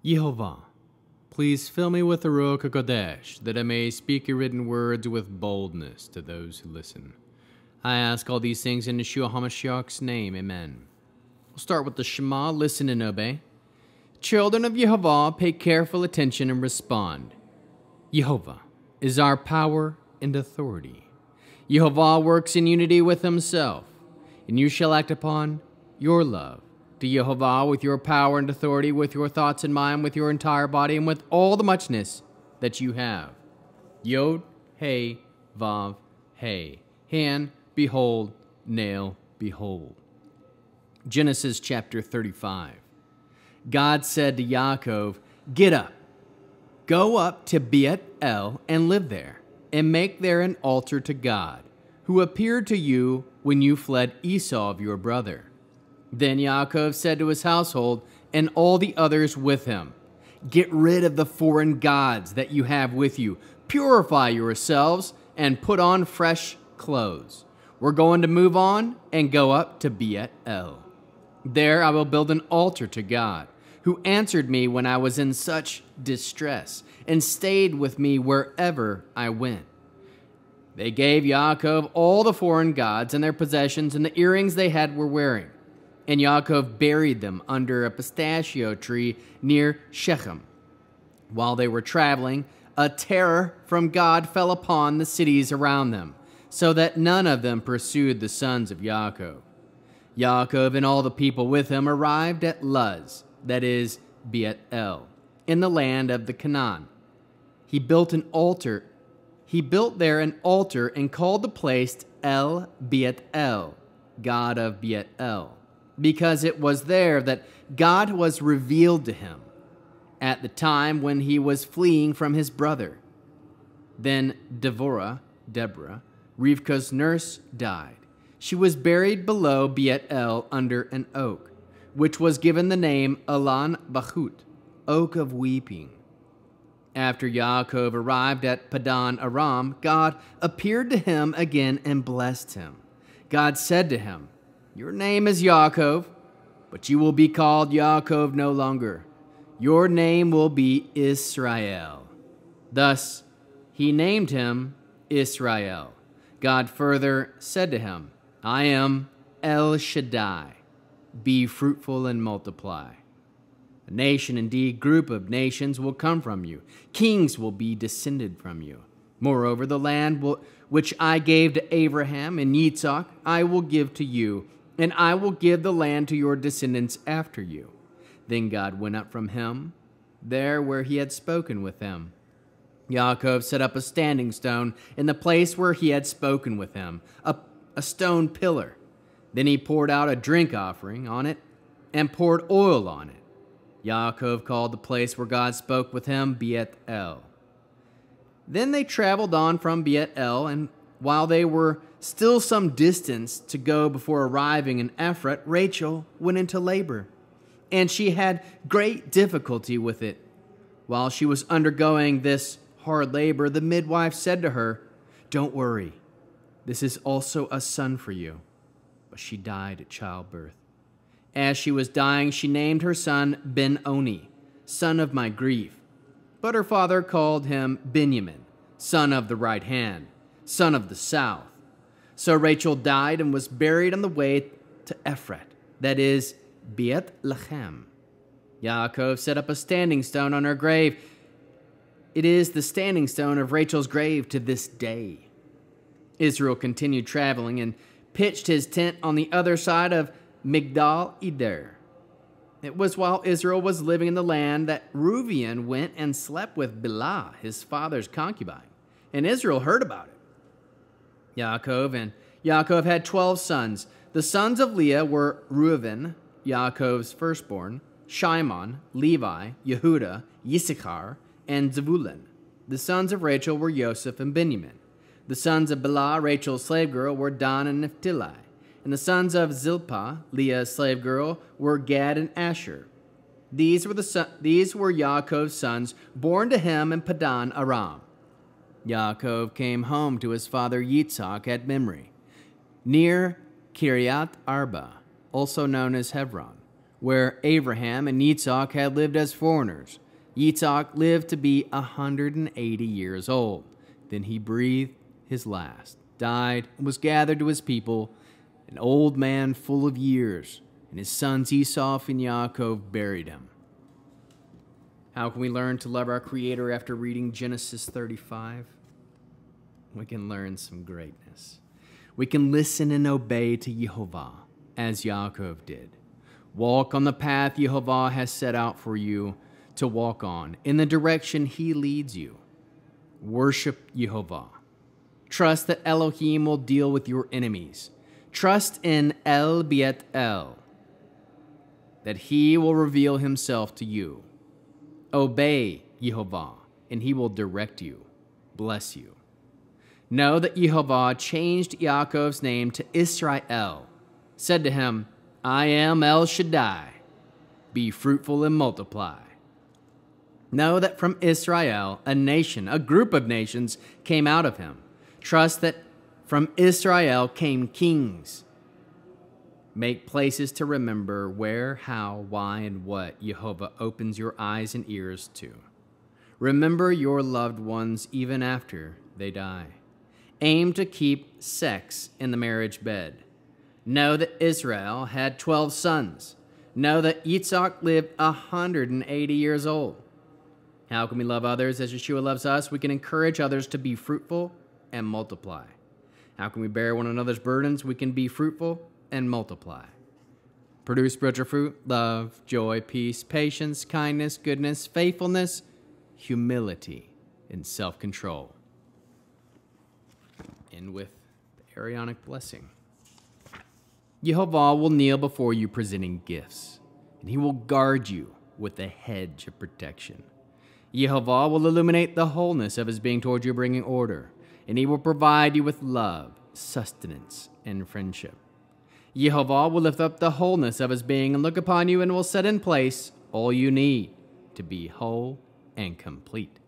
Yehovah, please fill me with the Ruach HaKodesh, that I may speak your written words with boldness to those who listen. I ask all these things in Yeshua HaMashiach's name, amen. We'll start with the Shema, listen and obey. Children of Yehovah, pay careful attention and respond. Yehovah is our power and authority. Yehovah works in unity with himself, and you shall act upon your love to Yehovah with your power and authority, with your thoughts and mind, with your entire body, and with all the muchness that you have. Yod, Hey, Vav, Hey. Hand, behold, nail, behold. Genesis chapter 35. God said to Yaakov, get up, go up to Bethel and live there, and make there an altar to God, who appeared to you when you fled Esau of your brother. Then Yaakov said to his household and all the others with him, get rid of the foreign gods that you have with you, purify yourselves, and put on fresh clothes. We're going to move on and go up to Bethel. There I will build an altar to God, who answered me when I was in such distress, and stayed with me wherever I went. They gave Yaakov all the foreign gods and their possessions and the earrings they were wearing. And Yaakov buried them under a pistachio tree near Shechem. While they were traveling, a terror from God fell upon the cities around them, so that none of them pursued the sons of Yaakov. Yaakov and all the people with him arrived at Luz, that is, Bethel, in the land of the Canaan. He built there an altar and called the place El Bethel, God of Bethel, because it was there that God was revealed to him at the time when he was fleeing from his brother. Then Deborah, Rivka's nurse, died. She was buried below Bethel under an oak, which was given the name Elan Bachut, Oak of Weeping. After Yaakov arrived at Padan Aram, God appeared to him again and blessed him. God said to him, your name is Yaakov, but you will be called Yaakov no longer. Your name will be Israel. Thus, he named him Israel. God further said to him, I am El Shaddai. Be fruitful and multiply. A nation, indeed, group of nations will come from you. Kings will be descended from you. Moreover, the land which I gave to Abraham and Yitzhak, I will give to you, and I will give the land to your descendants after you. Then God went up from him, there where he had spoken with him. Yaakov set up a standing stone in the place where he had spoken with him, a stone pillar. Then he poured out a drink offering on it and poured oil on it. Yaakov called the place where God spoke with him Bethel. Then they traveled on from Bethel, and while they were still some distance to go before arriving in Ephrat, Rachel went into labor, and she had great difficulty with it. While she was undergoing this hard labor, the midwife said to her, don't worry, this is also a son for you. But she died at childbirth. As she was dying, she named her son Ben-Oni, son of my grief. But her father called him Benjamin, son of the right hand, son of the south. So Rachel died and was buried on the way to Ephrat, that is, Bethlehem. Yaakov set up a standing stone on her grave. It is the standing stone of Rachel's grave to this day. Israel continued traveling and pitched his tent on the other side of Migdal Eder. It was while Israel was living in the land that Reuven went and slept with Bilhah, his father's concubine, and Israel heard about it. Yaakov had 12 sons. The sons of Leah were Reuven, Yaakov's firstborn, Shimon, Levi, Yehuda, Yissachar, and Zebulun. The sons of Rachel were Joseph and Benjamin. The sons of Bilhah, Rachel's slave girl, were Dan and Naphtali. And the sons of Zilpah, Leah's slave girl, were Gad and Asher. These were Yaakov's sons, born to him in Padan Aram. Yaakov came home to his father Yitzhak at Mamre, near Kiryat Arba, also known as Hebron, where Abraham and Yitzhak had lived as foreigners. Yitzhak lived to be 180 years old. Then he breathed his last, died, and was gathered to his people, an old man full of years, and his sons Esau and Yaakov buried him. How can we learn to love our Creator after reading Genesis 35? We can learn some greatness. We can listen and obey to Yehovah, as Yaakov did. Walk on the path Yehovah has set out for you to walk on, in the direction he leads you. Worship Yehovah. Trust that Elohim will deal with your enemies. Trust in El Bethel, that he will reveal himself to you. Obey Yehovah, and he will direct you, bless you. Know that Yehovah changed Yaakov's name to Israel, said to him, I am El Shaddai. Be fruitful and multiply. Know that from Israel, a nation, a group of nations came out of him. Trust that from Israel came kings. Make places to remember where, how, why, and what Yehovah opens your eyes and ears to. Remember your loved ones even after they die. Aim to keep sex in the marriage bed. Know that Israel had 12 sons. Know that Yitzhak lived 180 years old. How can we love others as Yeshua loves us? We can encourage others to be fruitful and multiply. How can we bear one another's burdens? We can be fruitful and multiply. Produce spiritual fruit, love, joy, peace, patience, kindness, goodness, faithfulness, humility, and self-control. End with the Aaronic blessing. Yehovah will kneel before you presenting gifts, and he will guard you with a hedge of protection. Yehovah will illuminate the wholeness of his being toward you, bringing order, and he will provide you with love, sustenance, and friendship. Yehovah will lift up the wholeness of his being and look upon you and will set in place all you need to be whole and complete.